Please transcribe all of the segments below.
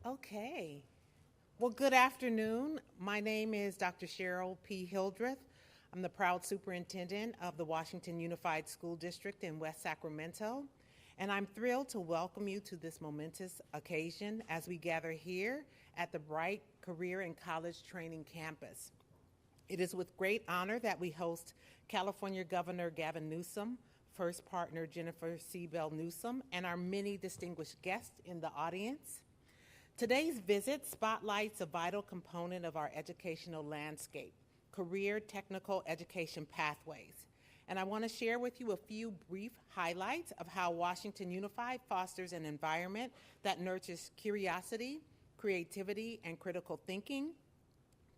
Okay. Well, good afternoon. My name is Dr. Cheryl P. Hildreth. I'm the proud superintendent of the Washington Unified School District in West Sacramento, and I'm thrilled to welcome you to this momentous occasion as we gather here at the Bright Career and College Training Campus. It is with great honor that we host California Governor Gavin Newsom, First Partner Jennifer Siebel Newsom, and our many distinguished guests in the audience. Today's visit spotlights a vital component of our educational landscape, career technical education pathways. And I want to share with you a few brief highlights of how Washington Unified fosters an environment that nurtures curiosity, creativity, and critical thinking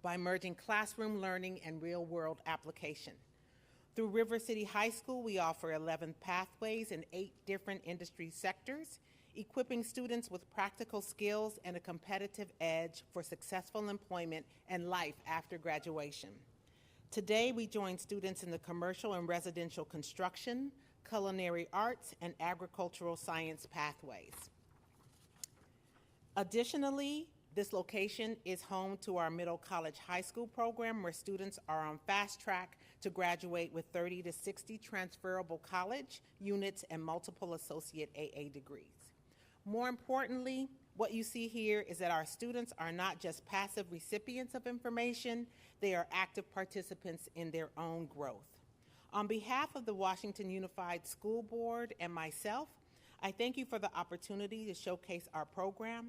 by merging classroom learning and real-world application. Through River City High School, we offer 11 pathways in 8 different industry sectors, equipping students with practical skills and a competitive edge for successful employment and life after graduation. Today, we join students in the commercial and residential construction, culinary arts, and agricultural science pathways. Additionally, this location is home to our Middle College High School program, where students are on fast track to graduate with 30 to 60 transferable college units and multiple associate AA degrees. More importantly, what you see here is that our students are not just passive recipients of information, they are active participants in their own growth. On behalf of the Washington Unified School Board and myself, I thank you for the opportunity to showcase our program.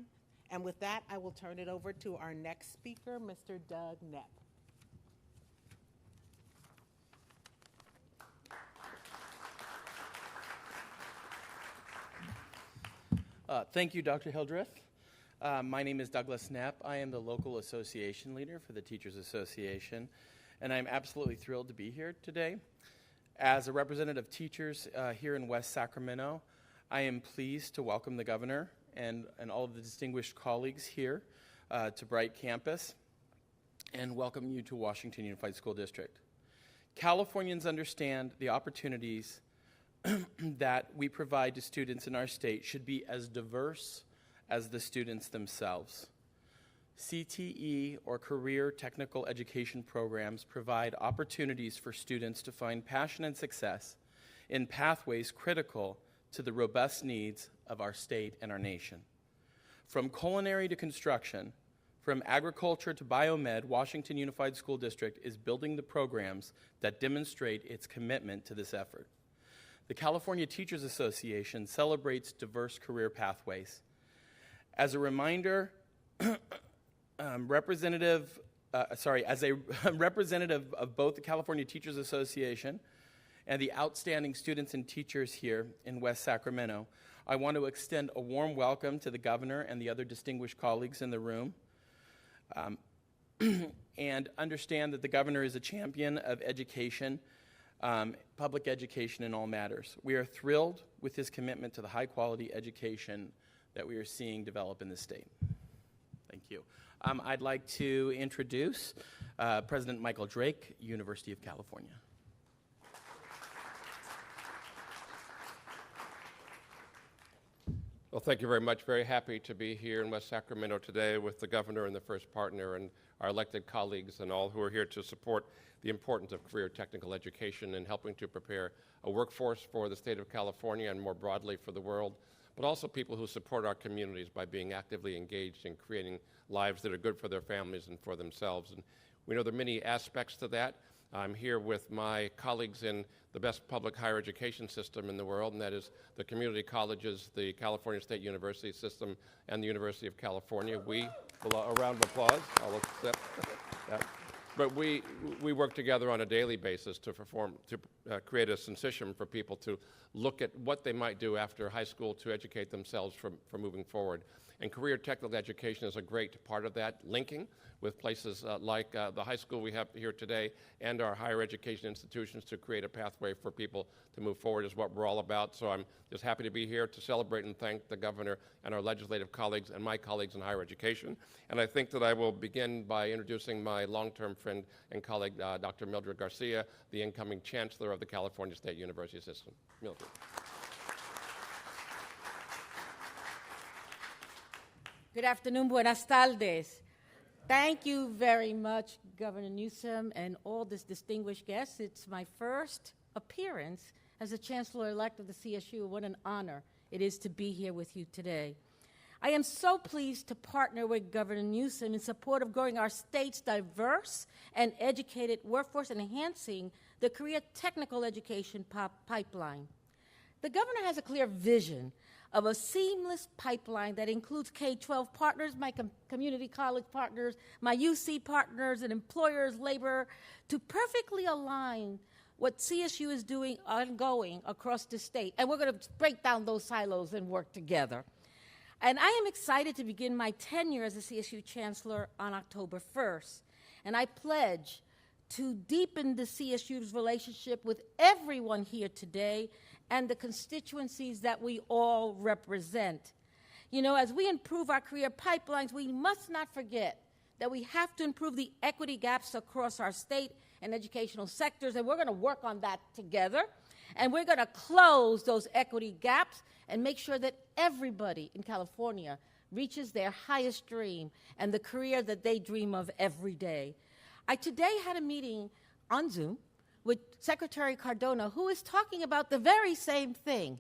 And with that, I will turn it over to our next speaker, Mr. Doug Knepp. Thank you, Dr. Hildreth. My name is Douglas Knapp. I am the local association leader for the Teachers Association, and I'm absolutely thrilled to be here today. As a representative of teachers here in West Sacramento, I am pleased to welcome the governor and all of the distinguished colleagues here to Bright Campus, and welcome you to Washington Unified School District. Californians understand the opportunities that we provide to students in our state should be as diverse as the students themselves. CTE, or Career Technical Education programs, provide opportunities for students to find passion and success in pathways critical to the robust needs of our state and our nation. From culinary to construction, from agriculture to biomed, Washington Unified School District is building the programs that demonstrate its commitment to this effort. The California Teachers Association celebrates diverse career pathways. As a reminder, as a representative of both the California Teachers Association and the outstanding students and teachers here in West Sacramento, I want to extend a warm welcome to the governor and the other distinguished colleagues in the room, and understand that the governor is a champion of education, public education in all matters. We are thrilled with his commitment to the high-quality education that we are seeing develop in the state. Thank you. I'd like to introduce President Michael Drake, University of California. Well, thank you very much. Very happy to be here in West Sacramento today with the governor and the first partner and our elected colleagues and all who are here to support the importance of career technical education and helping to prepare a workforce for the state of California and more broadly for the world, but also people who support our communities by being actively engaged in creating lives that are good for their families and for themselves. And we know there are many aspects to that. I'm here with my colleagues in the best public higher education system in the world, and that is the community colleges, the California State University system, and the University of California. A round of applause. I'll accept that. But we work together on a daily basis to create a sensation for people to look at what they might do after high school to educate themselves for moving forward. And career technical education is a great part of that, linking with places like the high school we have here today and our higher education institutions to create a pathway for people to move forward is what we're all about. So I'm just happy to be here to celebrate and thank the governor and our legislative colleagues and my colleagues in higher education. And I think that I will begin by introducing my long-term friend and colleague, Dr. Mildred Garcia, the incoming chancellor of the California State University system. Mildred. Good afternoon, buenas tardes. Thank you very much, Governor Newsom, and all this distinguished guests. It's my first appearance as the Chancellor-elect of the CSU. What an honor it is to be here with you today. I am so pleased to partner with Governor Newsom in support of growing our state's diverse and educated workforce and enhancing the career technical education pipeline. The governor has a clear vision of a seamless pipeline that includes K-12 partners, my community college partners, my UC partners, and employers, labor, to perfectly align what CSU is doing ongoing across the state. And we're going to break down those silos and work together. And I am excited to begin my tenure as a CSU Chancellor on October 1st. And I pledge to deepen the CSU's relationship with everyone here today and the constituencies that we all represent. You know, as we improve our career pipelines, we must not forget that we have to improve the equity gaps across our state and educational sectors, and we're going to work on that together. And we're going to close those equity gaps and make sure that everybody in California reaches their highest dream and the career that they dream of every day. I today had a meeting on Zoom with Secretary Cardona, who is talking about the very same thing.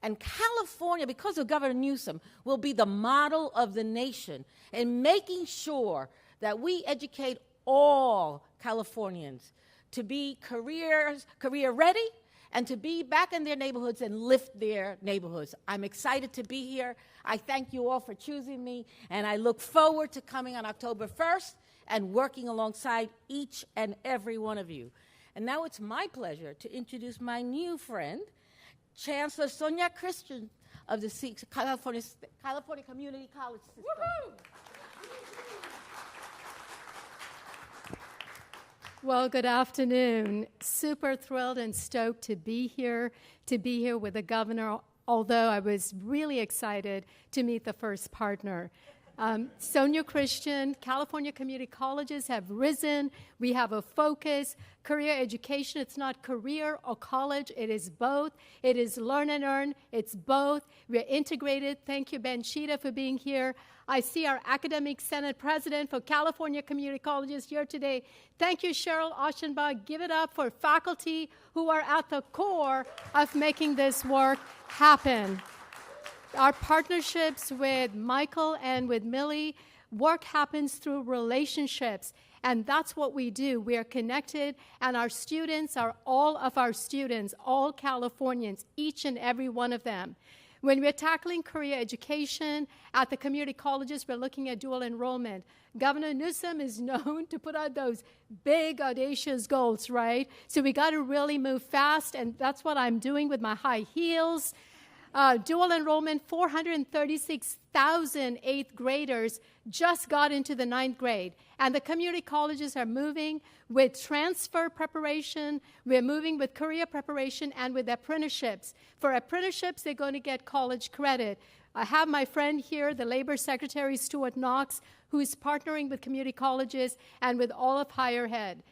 And California, because of Governor Newsom, will be the model of the nation in making sure that we educate all Californians to be career ready and to be back in their neighborhoods and lift their neighborhoods. I'm excited to be here. I thank you all for choosing me, and I look forward to coming on October 1st and working alongside each and every one of you. And now it's my pleasure to introduce my new friend, Chancellor Sonia Christian of the California Community College System. Woo-hoo! Well, good afternoon. Super thrilled and stoked to be here with the governor, although I was really excited to meet the first partner. Sonia Christian, California community colleges have risen. We have a focus. Career education, it's not career or college. It is both. It is learn and earn. It's both. We're integrated. Thank you, Ben Sheeta, for being here. I see our Academic Senate President for California Community Colleges here today. Thank you, Cheryl Aschenbach. Give it up for faculty who are at the core of making this work happen. Our partnerships with Michael and with Millie, work happens through relationships, and that's what we do. We are connected, and our students are all of our students, all Californians, each and every one of them. When we're tackling career education at the community colleges, we're looking at dual enrollment. Governor Newsom is known to put out those big, audacious goals, right? So we got to really move fast, and that's what I'm doing with my high heels. Dual enrollment, 436,000 eighth graders just got into the 9th grade. And the community colleges are moving with transfer preparation, we're moving with career preparation, and with apprenticeships. For apprenticeships, they're going to get college credit. I have my friend here, the Labor Secretary, Stuart Knox, who is partnering with community colleges and with all of higher ed.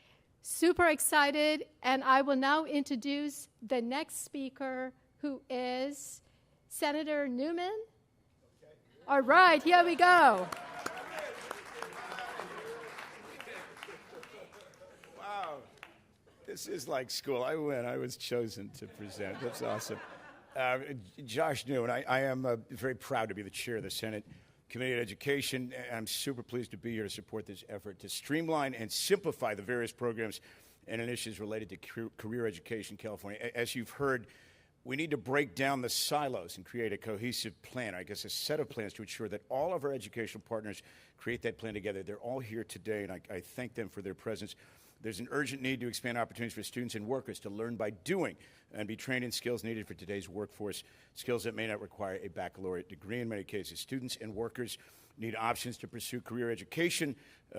Super excited, and I will now introduce the next speaker, who is Senator Newman. All right, here we go. Wow, this is like school. I win. I was chosen to present. That's awesome. Josh Newman, I am very proud to be the chair of the Senate Committee on Education. I'm super pleased to be here to support this effort to streamline and simplify the various programs and initiatives related to career education in California. As you've heard, we need to break down the silos and create a cohesive plan, I guess a set of plans to ensure that all of our educational partners create that plan together. They're all here today, and I thank them for their presence. There's an urgent need to expand opportunities for students and workers to learn by doing and be trained in skills needed for today's workforce, skills that may not require a baccalaureate degree in many cases. Students and workers need options to pursue career education,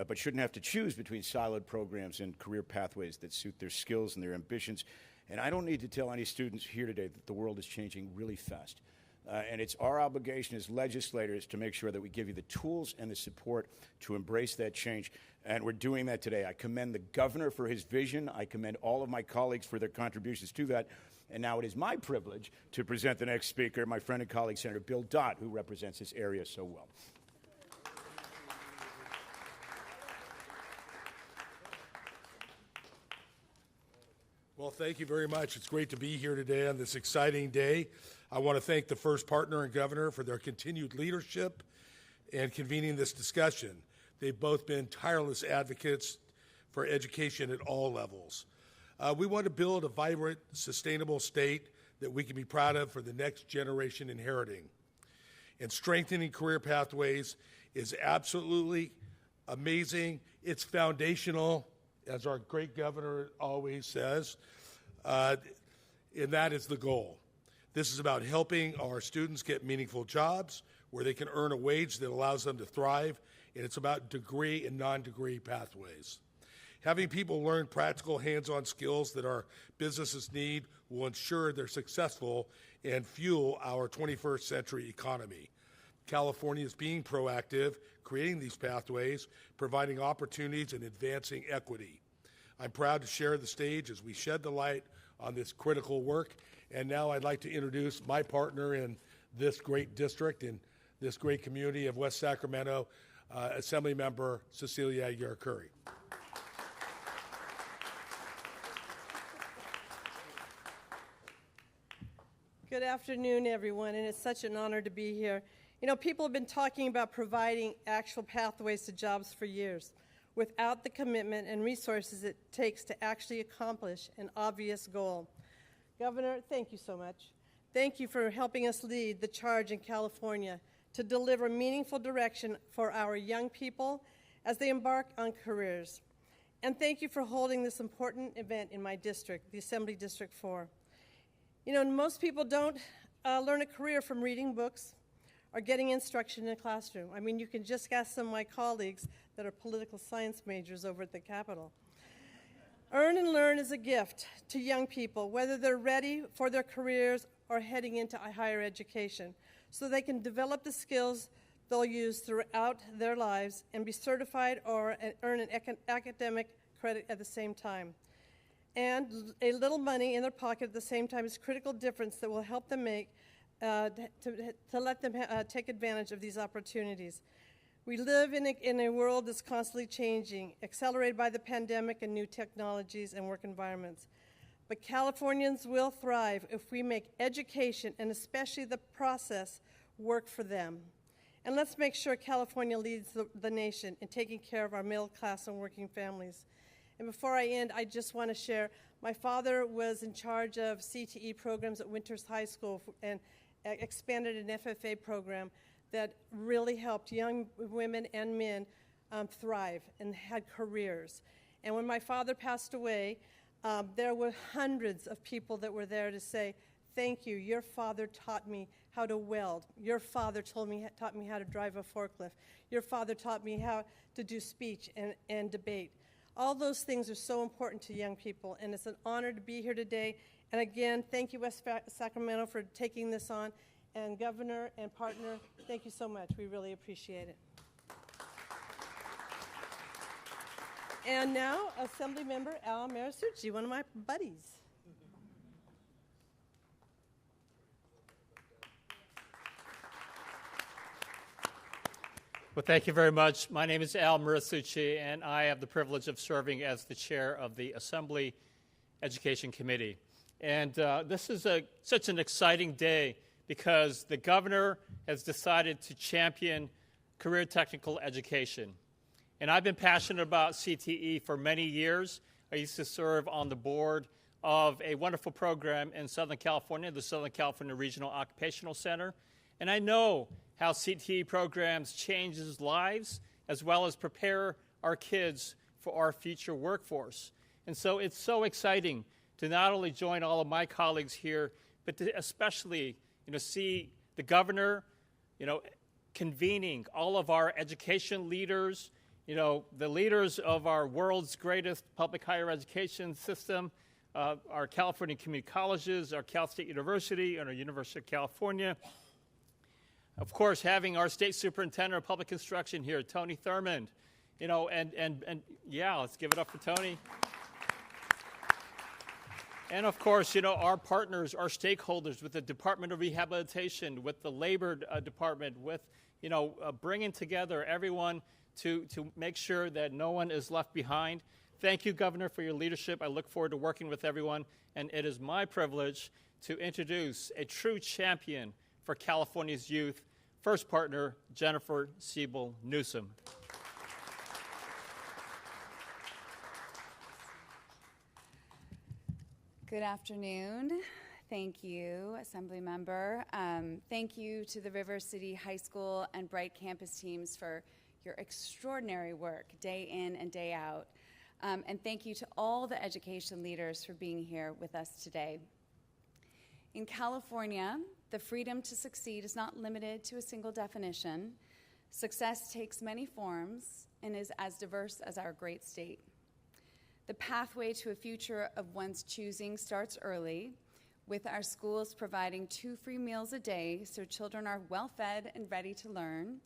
but shouldn't have to choose between siloed programs and career pathways that suit their skills and their ambitions. And I don't need to tell any students here today that the world is changing really fast. And it's our obligation as legislators to make sure that we give you the tools and the support to embrace that change. And we're doing that today. I commend the governor for his vision. I commend all of my colleagues for their contributions to that. And now it is my privilege to present the next speaker, my friend and colleague, Senator Bill Dott, who represents this area so well. Well, thank you very much. It's great to be here today on this exciting day. I want to thank the first partner and governor for their continued leadership and convening this discussion. They've both been tireless advocates for education at all levels. We want to build a vibrant, sustainable state that we can be proud of for the next generation inheriting. And strengthening career pathways is absolutely amazing. It's foundational, as our great governor always says, and that is the goal. This is about helping our students get meaningful jobs where they can earn a wage that allows them to thrive, and it's about degree and non-degree pathways. Having people learn practical hands-on skills that our businesses need will ensure they're successful and fuel our 21st century economy. California is being proactive, creating these pathways, providing opportunities, and advancing equity. I'm proud to share the stage as we shed the light on this critical work. And now I'd like to introduce my partner in this great district, in this great community of West Sacramento, Assemblymember Cecilia Aguirre-Curry. Good afternoon, everyone, and it's such an honor to be here. You know, people have been talking about providing actual pathways to jobs for years without the commitment and resources it takes to actually accomplish an obvious goal. Governor, thank you so much. Thank you for helping us lead the charge in California to deliver meaningful direction for our young people as they embark on careers. And thank you for holding this important event in my district, the Assembly District 4. You know, most people don't learn a career from reading books or getting instruction in a classroom. I mean, you can just ask some of my colleagues that are political science majors over at the Capitol. Earn and learn is a gift to young people, whether they're ready for their careers or heading into higher education, so they can develop the skills they'll use throughout their lives and be certified or earn an academic credit at the same time. And a little money in their pocket at the same time is a critical difference that will help them make, to let them take advantage of these opportunities. We live in a world that's constantly changing, accelerated by the pandemic and new technologies and work environments. But Californians will thrive if we make education, and especially the process, work for them. And let's make sure California leads the nation in taking care of our middle class and working families. And before I end, I just want to share, my father was in charge of CTE programs at Winters High School and expanded an FFA program that really helped young women and men thrive and had careers. And when my father passed away, there were hundreds of people that were there to say, thank you, your father taught me how to weld. Your father taught me how to drive a forklift. Your father taught me how to do speech and debate. All those things are so important to young people, and it's an honor to be here today. And again, thank you, West Sacramento, for taking this on. And Governor and partner, thank you so much. We really appreciate it. And now, Assemblymember Al Marisucci, one of my buddies. Well, thank you very much. My name is Al Marisucci, and I have the privilege of serving as the chair of the Assembly Education Committee. And this is such an exciting day because the governor has decided to champion career technical education. And I've been passionate about CTE for many years. I used to serve on the board of a wonderful program in Southern California, the Southern California Regional Occupational Center. And I know how CTE programs changes lives as well as prepare our kids for our future workforce. And so it's so exciting to not only join all of my colleagues here, but to especially, see the governor, convening all of our education leaders, the leaders of our world's greatest public higher education system, our California community colleges, our Cal State University, and our University of California. Of course, having our state superintendent of public instruction here, Tony Thurmond, and yeah, let's give it up for Tony. And of course, our partners, our stakeholders with the Department of Rehabilitation, with the Labor Department, with, bringing together everyone to make sure that no one is left behind. Thank you, Governor, for your leadership. I look forward to working with everyone, and it is my privilege to introduce a true champion for California's youth, first partner, Jennifer Siebel Newsom. Good afternoon. Thank you, Assembly Member. Thank you to the River City High School and Bright Campus teams for your extraordinary work day in and day out. And thank you to all the education leaders for being here with us today. In California, the freedom to succeed is not limited to a single definition. Success takes many forms and is as diverse as our great state. The pathway to a future of one's choosing starts early, with our schools providing 2 free meals a day so children are well-fed and ready to learn.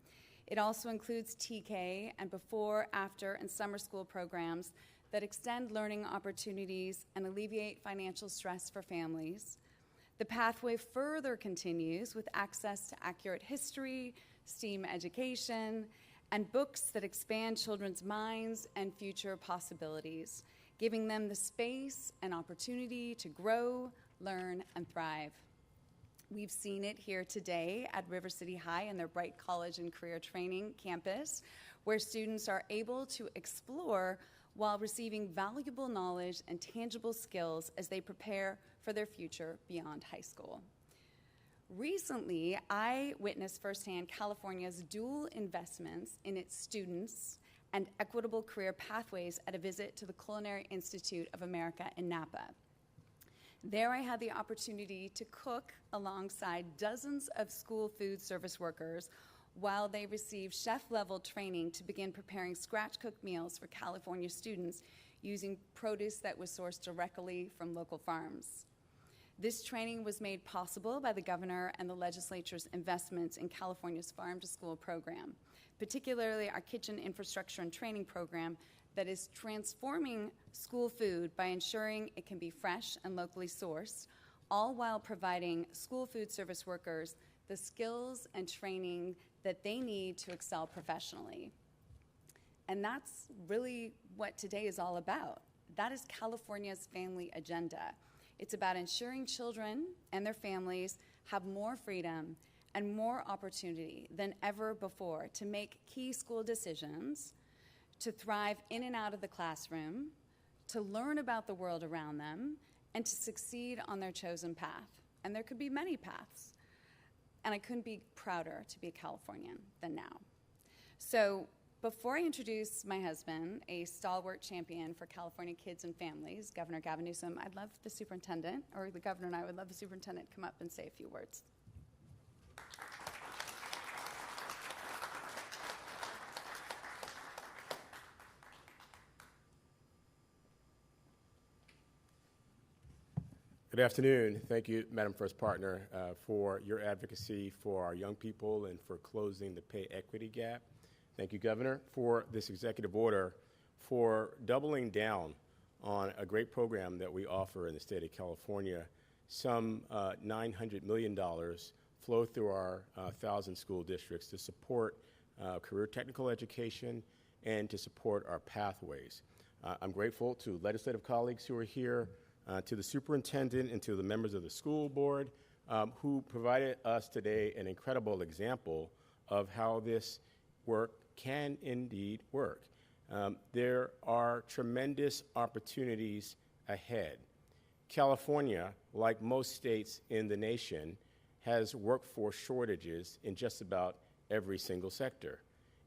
It also includes TK and before, after, and summer school programs that extend learning opportunities and alleviate financial stress for families. The pathway further continues with access to accurate history, STEAM education, and books that expand children's minds and future possibilities, giving them the space and opportunity to grow, learn, and thrive. We've seen it here today at River City High and their Bright College and Career Training campus, where students are able to explore while receiving valuable knowledge and tangible skills as they prepare for their future beyond high school. Recently, I witnessed firsthand California's dual investments in its students and equitable career pathways at a visit to the Culinary Institute of America in Napa. There I had the opportunity to cook alongside dozens of school food service workers while they received chef-level training to begin preparing scratch-cooked meals for California students using produce that was sourced directly from local farms. This training was made possible by the governor and the legislature's investments in California's Farm to School program, particularly our kitchen infrastructure and training program that is transforming school food by ensuring it can be fresh and locally sourced, all while providing school food service workers the skills and training that they need to excel professionally. And that's really what today is all about. That is California's family agenda. It's about ensuring children and their families have more freedom and more opportunity than ever before to make key school decisions, to thrive in and out of the classroom, to learn about the world around them, and to succeed on their chosen path. And there could be many paths. And I couldn't be prouder to be a Californian than now. So before I introduce my husband, a stalwart champion for California kids and families, Governor Gavin Newsom, I'd love the superintendent, or the governor and I would love the superintendent to come up and say a few words. Good afternoon. Thank you, Madam First Partner, for your advocacy for our young people and for closing the pay equity gap. Thank you, Governor, for this executive order, for doubling down on a great program that we offer in the state of California. Some $900 million flow through our 1,000 school districts to support career technical education and to support our pathways. I'm grateful to legislative colleagues who are here, to the superintendent and to the members of the school board who provided us today an incredible example of how this work can indeed work. There are tremendous opportunities ahead. California, like most states in the nation, has workforce shortages in just about every single sector.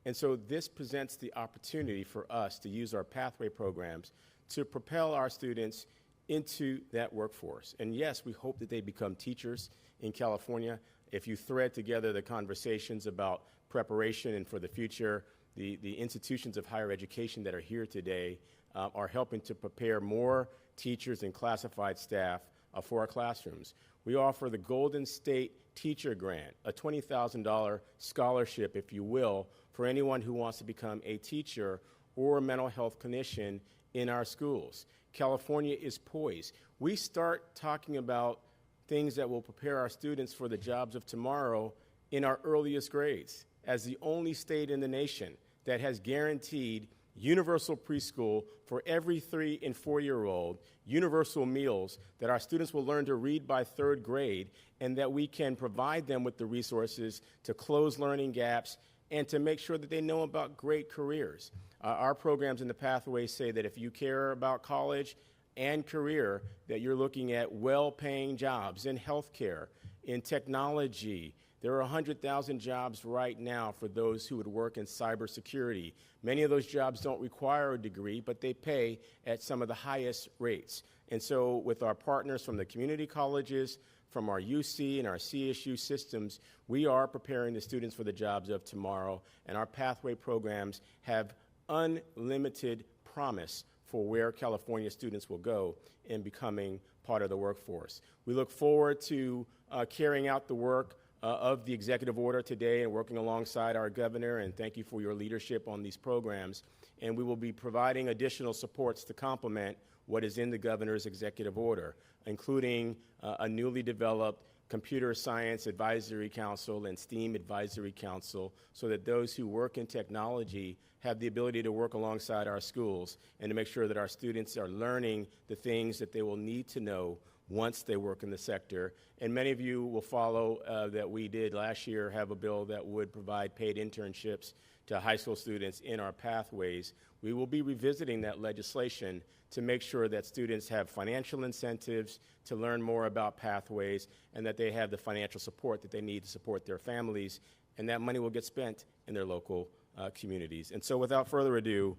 And so this presents the opportunity for us to use our pathway programs to propel our students into that workforce. And yes, we hope that they become teachers in California. If you thread together the conversations about preparation and for the future, the institutions of higher education that are here today are helping to prepare more teachers and classified staff for our classrooms. We offer the Golden State Teacher Grant, a $20,000 scholarship, if you will, for anyone who wants to become a teacher or a mental health clinician in our schools. California is poised. We start talking about things that will prepare our students for the jobs of tomorrow in our earliest grades, as the only state in the nation that has guaranteed universal preschool for every 3 and 4-year-old, universal meals, that our students will learn to read by 3rd grade, and that we can provide them with the resources to close learning gaps and to make sure that they know about great careers. Our programs in the Pathways say that if you care about college and career, that you're looking at well-paying jobs in healthcare, in technology. There are 100,000 jobs right now for those who would work in cybersecurity. Many of those jobs don't require a degree, but they pay at some of the highest rates. And so with our partners from the community colleges, from our UC and our CSU systems, we are preparing the students for the jobs of tomorrow, and our pathway programs have unlimited promise for where California students will go in becoming part of the workforce. We look forward to carrying out the work of the executive order today and working alongside our governor, and thank you for your leadership on these programs. And we will be providing additional supports to complement what is in the governor's executive order, including a newly developed Computer Science Advisory Council and STEAM Advisory Council, so that those who work in technology have the ability to work alongside our schools and to make sure that our students are learning the things that they will need to know once they work in the sector. And many of you will follow that we did last year have a bill that would provide paid internships to high school students in our pathways. We will be revisiting that legislation to make sure that students have financial incentives to learn more about pathways, and that they have the financial support that they need to support their families, and that money will get spent in their local communities. And so without further ado,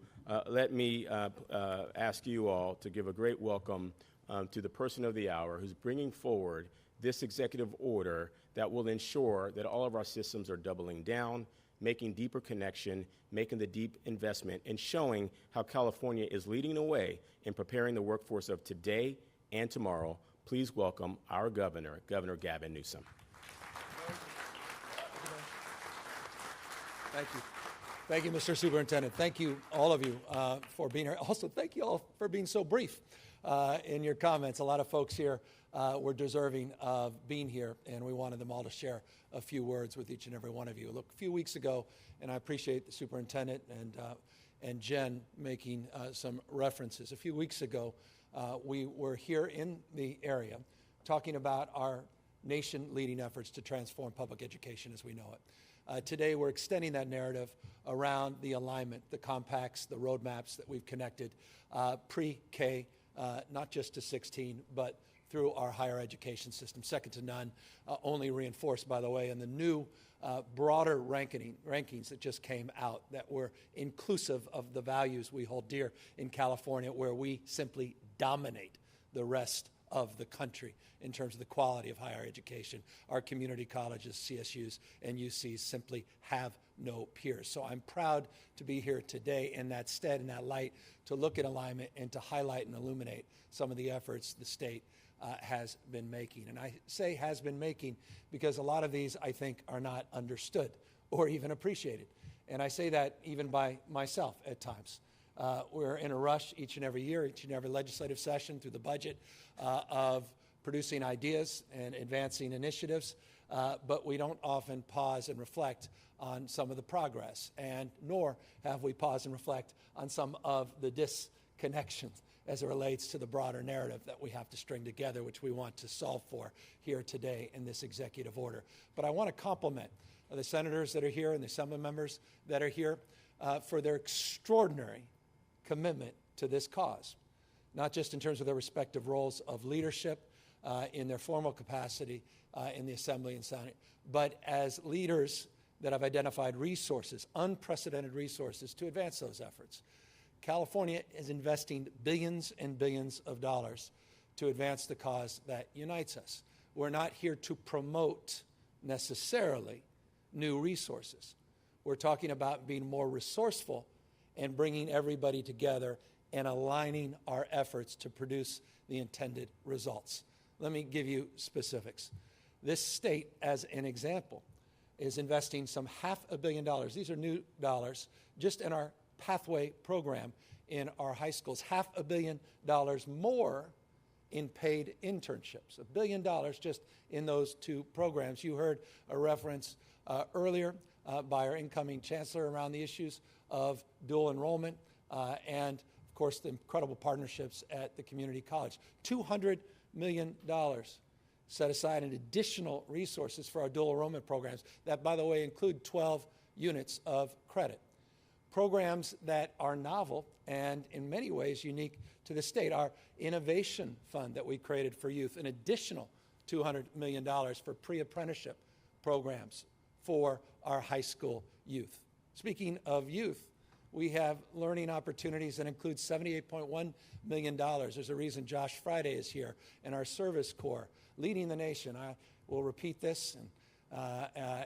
let me ask you all to give a great welcome to the person of the hour who's bringing forward this executive order that will ensure that all of our systems are doubling down, making deeper connection, making the deep investment, and showing how California is leading the way in preparing the workforce of today and tomorrow. Please welcome our governor, Governor Gavin Newsom. Thank you. Thank you, Mr. Superintendent. Thank you, all of you, for being here. Also, thank you all for being so brief in your comments. A lot of folks here were deserving of being here, and we wanted them all to share a few words with each and every one of you. Look, a few weeks ago, and I appreciate the superintendent and Jen making some references. A few weeks ago, we were here in the area talking about our nation-leading efforts to transform public education as we know it. Today, we're extending that narrative around the alignment, the compacts, the roadmaps that we've connected pre-K, not just to 16, but through our higher education system, second to none, only reinforced, by the way, in the new broader rankings that just came out that were inclusive of the values we hold dear in California, where we simply dominate the rest of the country in terms of the quality of higher education. Our community colleges, CSUs, and UCs simply have no peers. So I'm proud to be here today in that stead, in that light, to look at alignment and to highlight and illuminate some of the efforts the state has been making. And I say has been making because a lot of these, I think, are not understood or even appreciated. And I say that even by myself at times. We're in a rush each and every year, each and every legislative session through the budget of producing ideas and advancing initiatives, but we don't often pause and reflect on some of the progress, and nor have we paused and reflect on some of the disconnections as it relates to the broader narrative that we have to string together, which we want to solve for here today in this executive order. But I want to compliment the senators that are here and the assembly members that are here for their extraordinary commitment to this cause, not just in terms of their respective roles of leadership in their formal capacity in the Assembly and Senate, but as leaders that have identified resources, unprecedented resources, to advance those efforts. California is investing billions and billions of dollars to advance the cause that unites us. We're not here to promote necessarily new resources. We're talking about being more resourceful and bringing everybody together and aligning our efforts to produce the intended results. Let me give you specifics. This state, as an example, is investing some $500 million. These are new dollars just in our pathway program in our high schools. $500 million more in paid internships. $1 billion just in those two programs. You heard a reference earlier by our incoming chancellor around the issues of dual enrollment and, of course, the incredible partnerships at the community college. $200 million set aside in additional resources for our dual enrollment programs that, by the way, include 12 units of credit. Programs that are novel and in many ways unique to the state. Our innovation fund that we created for youth, an additional $200 million for pre-apprenticeship programs for our high school youth. Speaking of youth, we have learning opportunities that include $78.1 million. There's a reason Josh Friday is here, and our service corps leading the nation. I will repeat this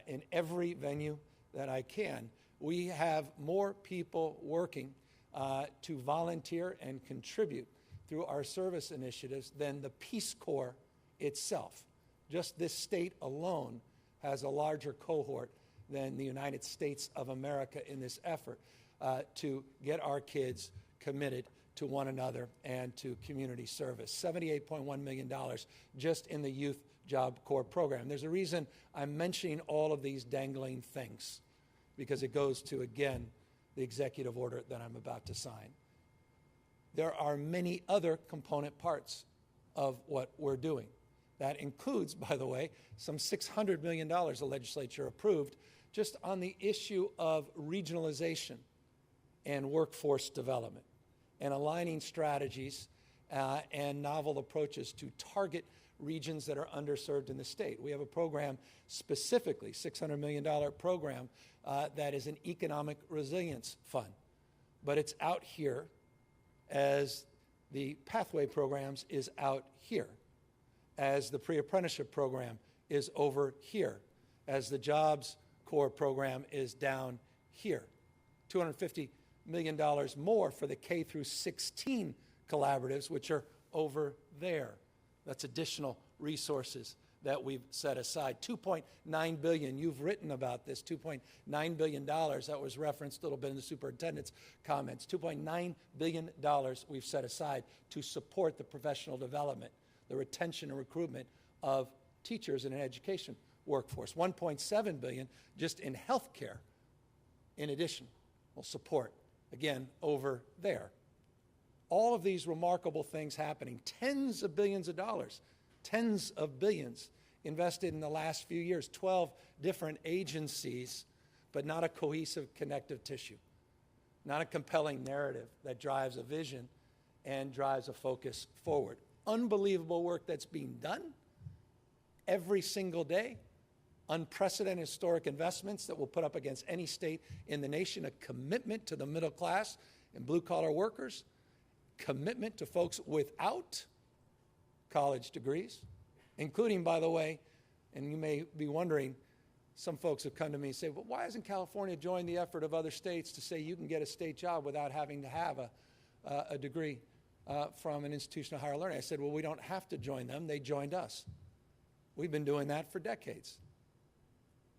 in every venue that I can. We have more people working to volunteer and contribute through our service initiatives than the Peace Corps itself. Just this state alone has a larger cohort than the United States of America in this effort to get our kids committed to one another and to community service. $78.1 million just in the Youth Job Corps program. There's a reason I'm mentioning all of these dangling things, because it goes to, again, the executive order that I'm about to sign. There are many other component parts of what we're doing. That includes, by the way, some $600 million the legislature approved just on the issue of regionalization and workforce development, and aligning strategies and novel approaches to target regions that are underserved in the state. We have a program specifically, $600 million program, that is an economic resilience fund. But it's out here as the pathway programs is out here, as the pre-apprenticeship program is over here, as the Jobs Corps program is down here. $250 million more for the K through 16 collaboratives, which are over there. That's additional resources that we've set aside. $2.9 billion, you've written about this, $2.9 billion, that was referenced a little bit in the superintendent's comments. $2.9 billion we've set aside to support the professional development, the retention and recruitment of teachers in an education workforce. $1.7 billion just in health care, in addition, will support, again, over there. All of these remarkable things happening, tens of billions of dollars, tens of billions invested in the last few years, 12 different agencies, but not a cohesive connective tissue, not a compelling narrative that drives a vision and drives a focus forward. Unbelievable work that's being done every single day. Unprecedented historic investments that will put up against any state in the nation, a commitment to the middle class and blue-collar workers, commitment to folks without college degrees, including, by the way, and you may be wondering, some folks have come to me and say, well, why hasn't California joined the effort of other states to say you can get a state job without having to have a degree from an institution of higher learning? I said, well, we don't have to join them. They joined us. We've been doing that for decades.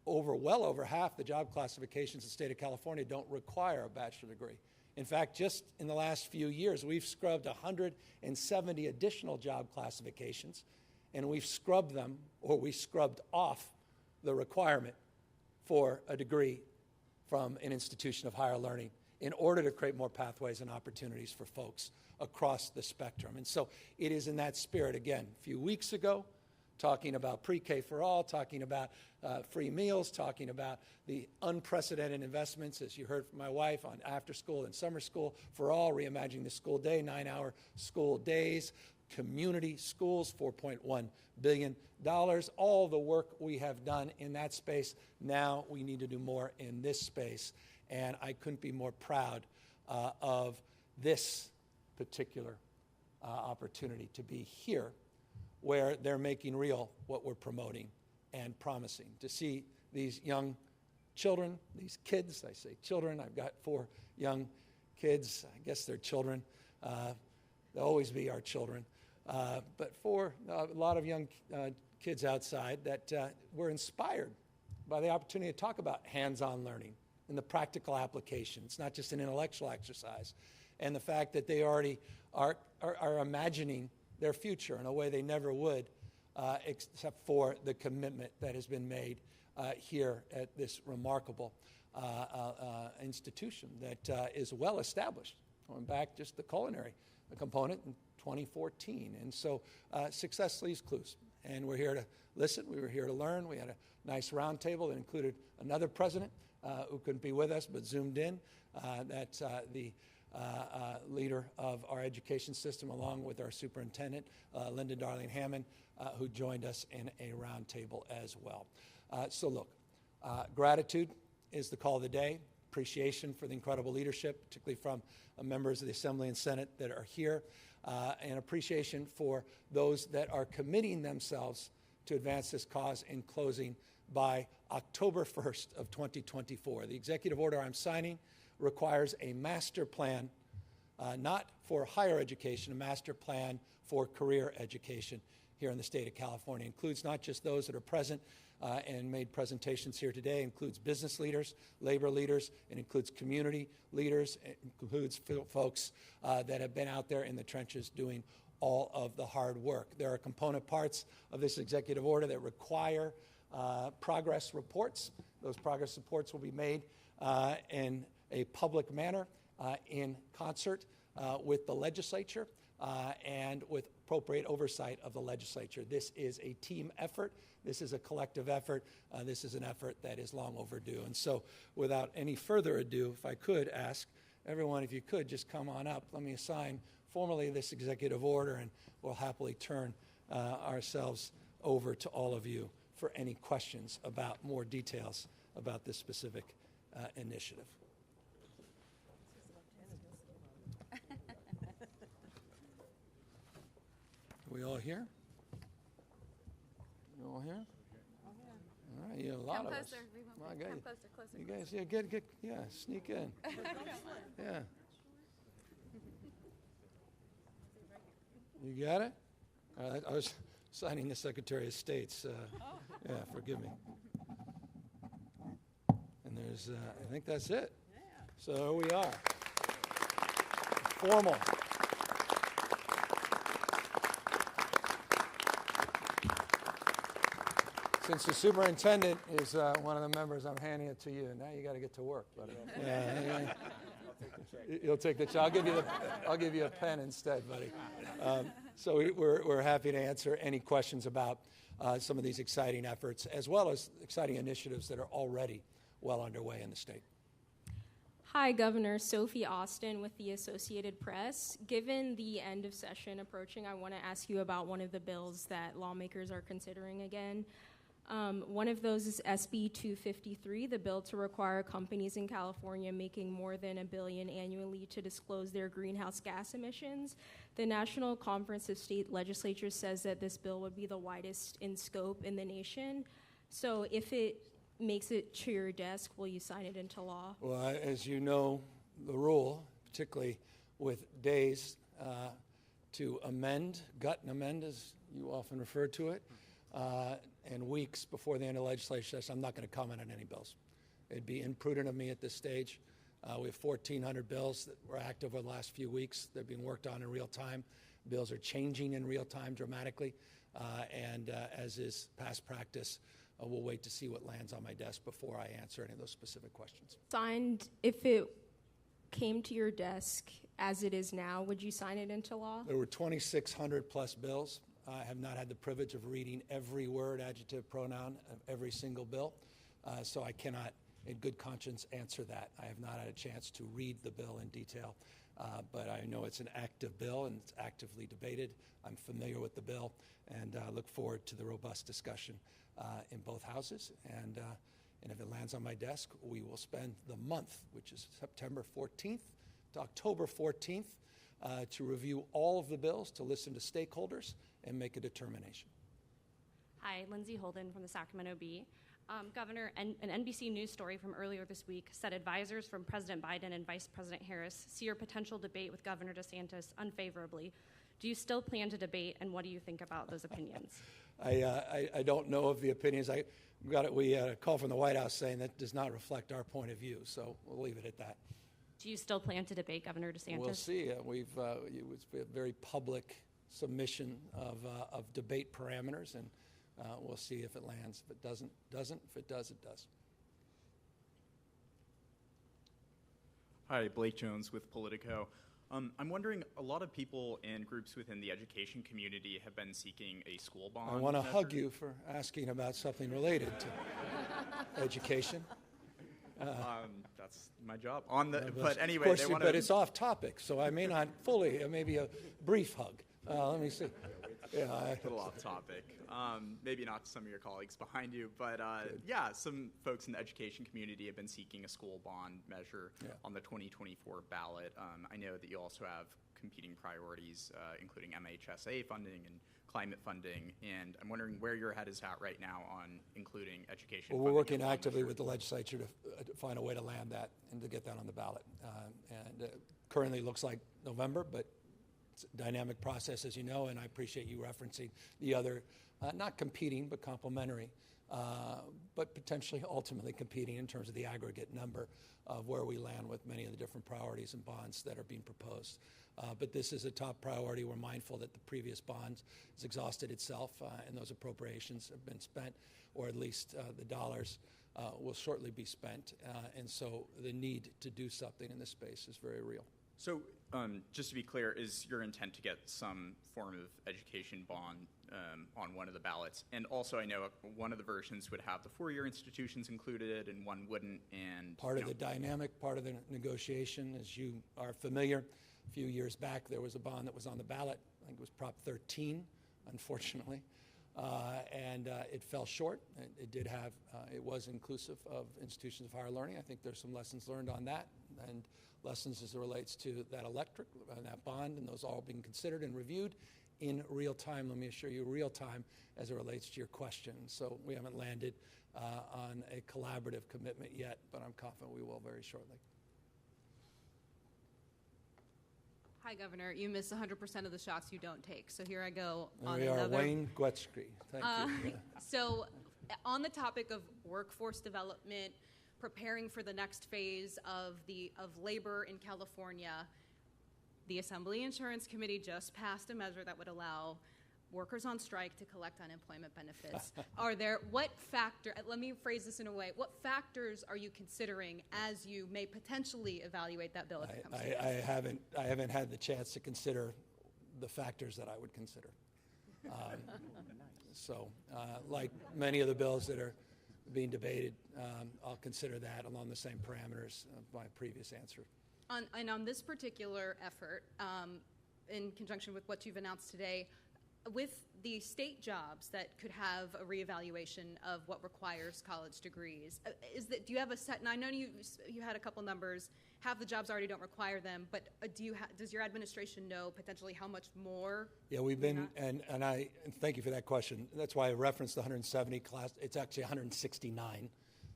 Well over half the job classifications in the state of California don't require a bachelor degree. In fact, just in the last few years, we've scrubbed 170 additional job classifications, and we've scrubbed them, or we scrubbed off the requirement for a degree from an institution of higher learning in order to create more pathways and opportunities for folks across the spectrum. And so it is in that spirit, again, a few weeks ago, talking about pre-K for all, talking about free meals, talking about the unprecedented investments, as you heard from my wife, on after school and summer school for all, reimagining the school day, 9-hour school days, community schools, $4.1 billion, all the work we have done in that space. Now we need to do more in this space, and I couldn't be more proud of this particular opportunity to be here, where they're making real what we're promoting and promising. To see these young children, these kids, I say children, I've got 4 young kids, I guess they're children, they'll always be our children, but for a lot of young kids outside that were inspired by the opportunity to talk about hands-on learning and the practical application. It's not just an intellectual exercise, and the fact that they already are imagining their future in a way they never would, except for the commitment that has been made here at this remarkable institution that is well established going back just the culinary component in 2014. And so success leaves clues. And we're here to listen. We were here to learn. We had a nice roundtable that included another president who couldn't be with us but zoomed in. That's the leader of our education system, along with our superintendent, Linda Darling Hammond, who joined us in a roundtable as well. So look, gratitude is the call of the day. Appreciation for the incredible leadership, particularly from members of the Assembly and Senate that are here, and appreciation for those that are committing themselves to advance this cause in closing by October 1st of 2024. The executive order I'm signing requires a master plan, not for higher education, a master plan for career education here in the state of California. It includes not just those that are present and made presentations here today. It includes business leaders, labor leaders. It includes community leaders. It includes folks that have been out there in the trenches doing all of the hard work. There are component parts of this executive order that require progress reports. Those progress reports will be made in a public manner in concert with the legislature and with appropriate oversight of the legislature. This is a team effort. This is a collective effort. This is an effort that is long overdue. And so without any further ado, if I could ask everyone, if you could just come on up, let me assign formally this executive order, and we'll happily turn ourselves over to all of you for any questions about more details about this specific initiative. Are we all here? You all here? All right, you have a lot Come of closer. us. We won't Well, I come got you. closer, closer. You guys, yeah, sneak in. Yeah. You got it? I was signing the Secretary of State's. Yeah, forgive me. And there's, I think that's it. So here we are. Formal. Since the superintendent is one of the members, I'm handing it to you. Now you got to get to work, buddy. Yeah. You'll take the check. I'll give you a pen instead, buddy. So we're happy to answer any questions about some of these exciting efforts, as well as exciting initiatives that are already well underway in the state. Hi, Governor. Sophie Austin with the Associated Press. Given the end of session approaching, I want to ask you about one of the bills that lawmakers are considering again. One of those is SB 253, the bill to require companies in California making more than $1 billion annually to disclose their greenhouse gas emissions. The National Conference of State Legislatures says that this bill would be the widest in scope in the nation. So if it makes it to your desk, will you sign it into law? Well, as you know, the rule, particularly with days to amend, gut and amend as you often refer to it, and weeks before the end of the legislature session, I'm not going to comment on any bills. It'd be imprudent of me at this stage. We have 1,400 bills that were active over the last few weeks. They're being worked on in real time. Bills are changing in real time dramatically, and as is past practice, we'll wait to see what lands on my desk before I answer any of those specific questions. Signed, if it came to your desk as it is now, would you sign it into law? There were 2,600 plus bills. I have not had the privilege of reading every word, adjective, pronoun of every single bill, so I cannot, in good conscience, answer that. I have not had a chance to read the bill in detail, but I know it's an active bill and it's actively debated. I'm familiar with the bill, and look forward to the robust discussion in both houses. And if it lands on my desk, we will spend the month, which is September 14th to October 14th, to review all of the bills, to listen to stakeholders, and make a determination. Hi, Lindsay Holden from the Sacramento Bee. Governor, an NBC News story from earlier this week said advisors from President Biden and Vice President Harris see your potential debate with Governor DeSantis unfavorably. Do you still plan to debate, and what do you think about those opinions? I don't know of the opinions. We had a call from the White House saying that does not reflect our point of view, so we'll leave it at that. Do you still plan to debate Governor DeSantis? We'll see. It's a very public submission of debate parameters, and we'll see if it lands. If it doesn't. If it does, it does. Hi, Blake Jones with Politico. I'm wondering, a lot of people and groups within the education community have been seeking a school bond. I want to measure. hug you for asking about something related to education. That's my job. But anyway, of course, but it's off topic, so I may not fully. Maybe a brief hug. Let me see. Yeah, a little off topic. Maybe not to some of your colleagues behind you, but yeah, some folks in the education community have been seeking a school bond measure on the 2024 ballot. I know that you also have competing priorities, including MHSA funding and climate funding, and I'm wondering where your head is at right now on including education. Well, we're working actively with the legislature to find a way to land that and to get that on the ballot. And currently looks like November, but it's a dynamic process, as you know, and I appreciate you referencing the other, not competing, but complementary, but potentially ultimately competing in terms of the aggregate number of where we land with many of the different priorities and bonds that are being proposed. But this is a top priority. We're mindful that the previous bond has exhausted itself and those appropriations have been spent, or at least the dollars will shortly be spent. And so the need to do something in this space is very real. So just to be clear, is your intent to get some form of education bond on one of the ballots? And also I know one of the versions would have the four-year institutions included and one wouldn't. And part of the dynamic, part of the negotiation, as you are familiar, a few years back there was a bond that was on the ballot. I think it was Prop 13, unfortunately. And it fell short. It did have, it was inclusive of institutions of higher learning. I think there's some lessons learned on that, and lessons as it relates to that electric, that bond, and those all being considered and reviewed in real time. Let me assure you, real time as it relates to your question. So we haven't landed on a collaborative commitment yet, but I'm confident we will very shortly. Hi, Governor. You miss 100% of the shots you don't take. So here I go There on we are, another. Wayne Gwetsky. Thank you. So on the topic of workforce development, preparing for the next phase of labor in California, the Assembly Insurance Committee just passed a measure that would allow workers on strike to collect unemployment benefits. Let me phrase this in a way, what factors are you considering as you may potentially evaluate that bill if it comes to I haven't had the chance to consider the factors that I would consider. So like many of the bills that are being debated, I'll consider that along the same parameters of my previous answer. And on this particular effort, in conjunction with what you've announced today, with the state jobs that could have a reevaluation of what requires college degrees, do you have a set? And I know you had a couple numbers. Half the jobs already don't require them, but does your administration know potentially how much more? Yeah, we've been, and I thank you for that question. That's why I referenced the 170 class. It's actually 169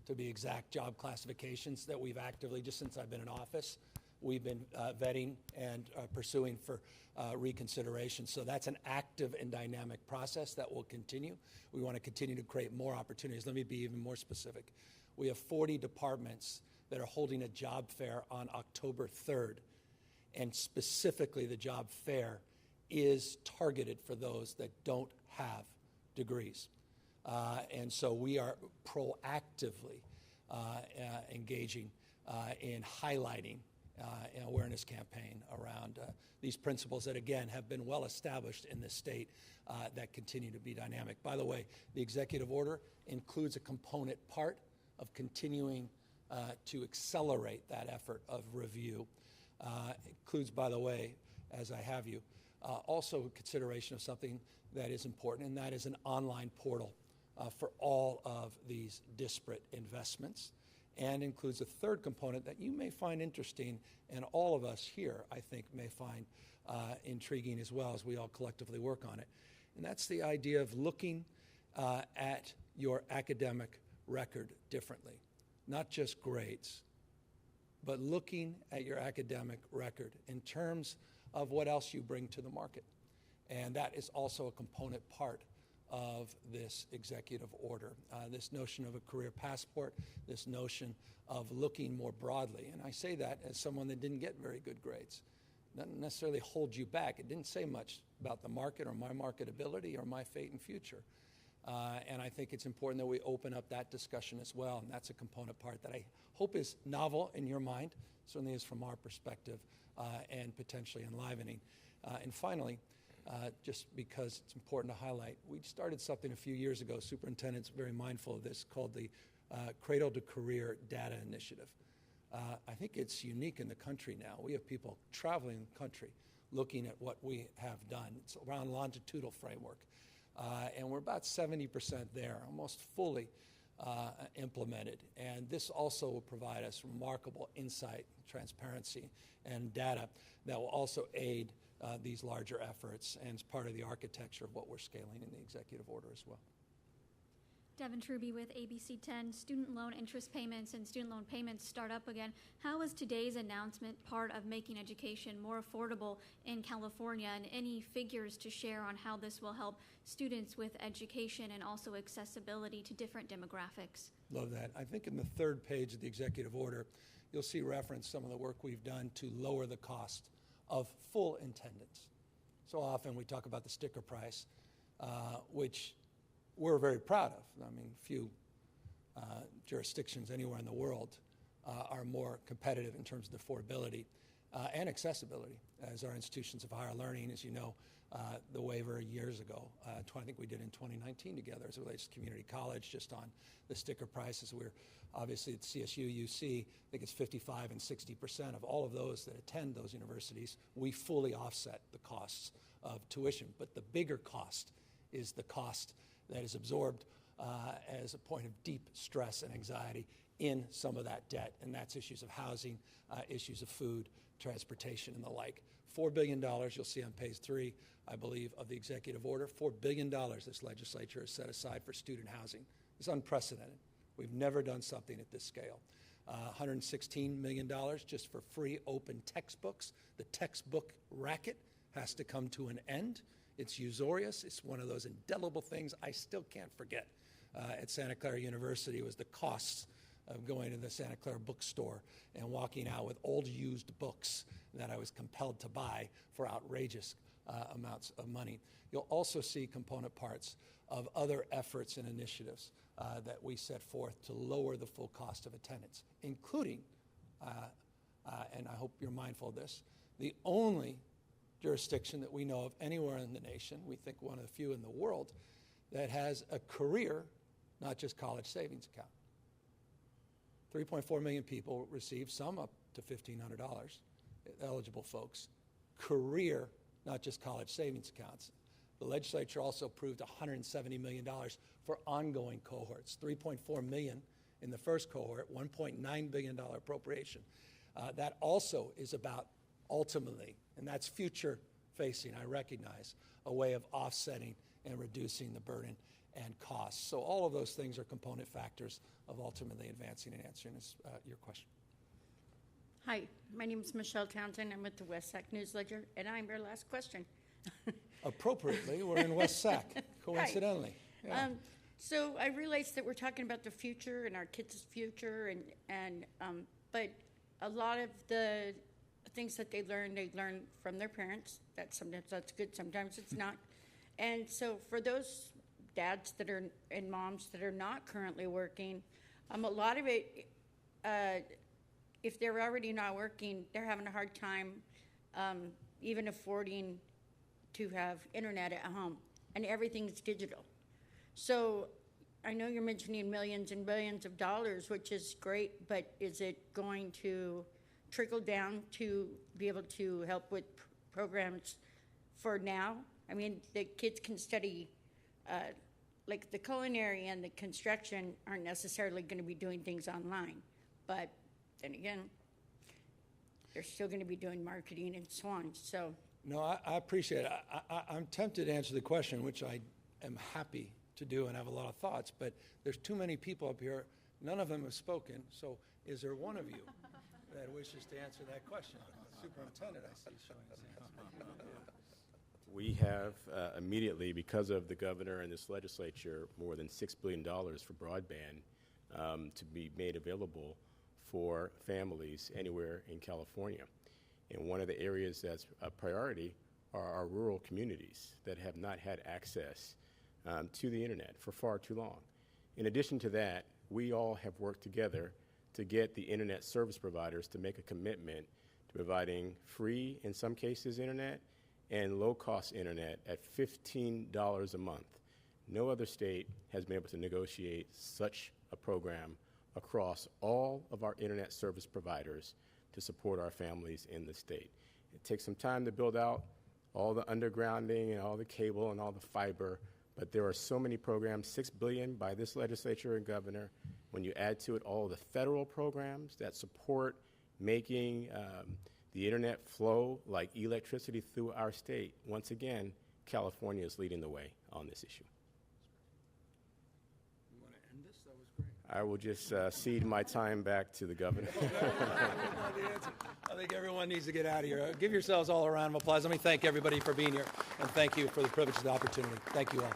to be exact job classifications that we've actively, just since I've been in office, we've been vetting and pursuing for reconsideration. So that's an active and dynamic process that will continue. We want to continue to create more opportunities. Let me be even more specific. We have 40 departments that are holding a job fair on October 3rd. And specifically, the job fair is targeted for those that don't have degrees. And so we are proactively engaging in highlighting an awareness campaign around these principles that, again, have been well established in this state that continue to be dynamic. By the way, the executive order includes a component part of continuing to accelerate that effort of review. Includes, by the way, as I have you, also consideration of something that is important, and that is an online portal for all of these disparate investments, and includes a third component that you may find interesting, and all of us here, I think, may find intriguing as well as we all collectively work on it. And that's the idea of looking at your academic record differently, not just grades, but looking at your academic record in terms of what else you bring to the market. And that is also a component part of this executive order. This notion of a career passport, this notion of looking more broadly. And I say that as someone that didn't get very good grades. Doesn't necessarily hold you back. It didn't say much about the market or my marketability or my fate and future. And I think it's important that we open up that discussion as well. And that's a component part that I hope is novel in your mind, certainly is from our perspective, and potentially enlivening. And finally, just because it's important to highlight, we started something a few years ago, superintendent's very mindful of this, called the Cradle to Career Data Initiative. I think it's unique in the country now. We have people traveling the country looking at what we have done. It's around longitudinal framework. And we're about 70% there, almost fully implemented. And this also will provide us remarkable insight, transparency, and data that will also aid these larger efforts and is part of the architecture of what we're scaling in the executive order as well. Devin Truby with ABC 10. Student loan interest payments and student loan payments start up again. How is today's announcement part of making education more affordable in California, and any figures to share on how this will help students with education and also accessibility to different demographics? Love that. I think in the third page of the executive order, you'll see reference some of the work we've done to lower the cost of full attendance. So often we talk about the sticker price, which we're very proud of. I mean, few jurisdictions anywhere in the world are more competitive in terms of affordability and accessibility, as our institutions of higher learning, as you know, the waiver years ago, I think we did in 2019 together as it relates to community college, just on the sticker prices. We're obviously at CSU, UC, I think it's 55 and 60% of all of those that attend those universities, we fully offset the costs of tuition. But the bigger cost is the cost that is absorbed as a point of deep stress and anxiety in some of that debt, and that's issues of housing, issues of food, transportation, and the like. $4 billion, you'll see on page 3, I believe, of the executive order. $4 billion this legislature has set aside for student housing. It's unprecedented. We've never done something at this scale. $116 million just for free open textbooks. The textbook racket has to come to an end. It's usurious. It's one of those indelible things I still can't forget. At Santa Clara University was the costs of going to the Santa Clara bookstore and walking out with old used books that I was compelled to buy for outrageous amounts of money. You'll also see component parts of other efforts and initiatives that we set forth to lower the full cost of attendance, including, and I hope you're mindful of this, the only jurisdiction that we know of anywhere in the nation, we think one of the few in the world, that has a career, not just college savings account. 3.4 million people receive, some up to $1,500, eligible folks, career, not just college savings accounts. The legislature also approved $170 million for ongoing cohorts, 3.4 million in the first cohort, $1.9 billion appropriation. That also is about ultimately, and that's future facing, I recognize, a way of offsetting and reducing the burden and costs. So all of those things are component factors of ultimately advancing and answering your question. Hi, my name is Michelle Townsend. I'm with the West Sac News Ledger, and I'm your last question. Appropriately, we're in West Sac, coincidentally. Right. Yeah. So I realize that we're talking about the future and our kids' future, but a lot of the things that they learn from their parents. Sometimes that's good, sometimes it's not. And so for those dads that are and moms that are not currently working, a lot of it, if they're already not working, they're having a hard time even affording to have internet at home, and everything's digital. So I know you're mentioning millions and billions of dollars, which is great, but is it going to trickle down to be able to help with programs for now? I mean, the kids can study, like the culinary and the construction aren't necessarily going to be doing things online, but then again, they're still going to be doing marketing and so on. So. No, I appreciate it. I'm tempted to answer the question, which I am happy to do and have a lot of thoughts, but there's too many people up here. None of them have spoken. So is there one of you that wishes to answer that question? Superintendent, I see, showing his hands. We have immediately, because of the governor and this legislature, more than $6 billion for broadband to be made available for families anywhere in California. And one of the areas that's a priority are our rural communities that have not had access to the internet for far too long. In addition to that, we all have worked together to get the internet service providers to make a commitment to providing free, in some cases, internet and low-cost internet at $15 a month. No other state has been able to negotiate such a program across all of our internet service providers to support our families in the state. It takes some time to build out all the undergrounding and all the cable and all the fiber, but there are so many programs, $6 billion by this legislature and governor. When you add to it all the federal programs that support making the internet flow like electricity through our state, once again, California is leading the way on this issue. You want to end this? That was great. I will just cede my time back to the governor. I think everyone needs to get out of here. Give yourselves all a round of applause. Let me thank everybody for being here, and thank you for the privilege and the opportunity. Thank you all.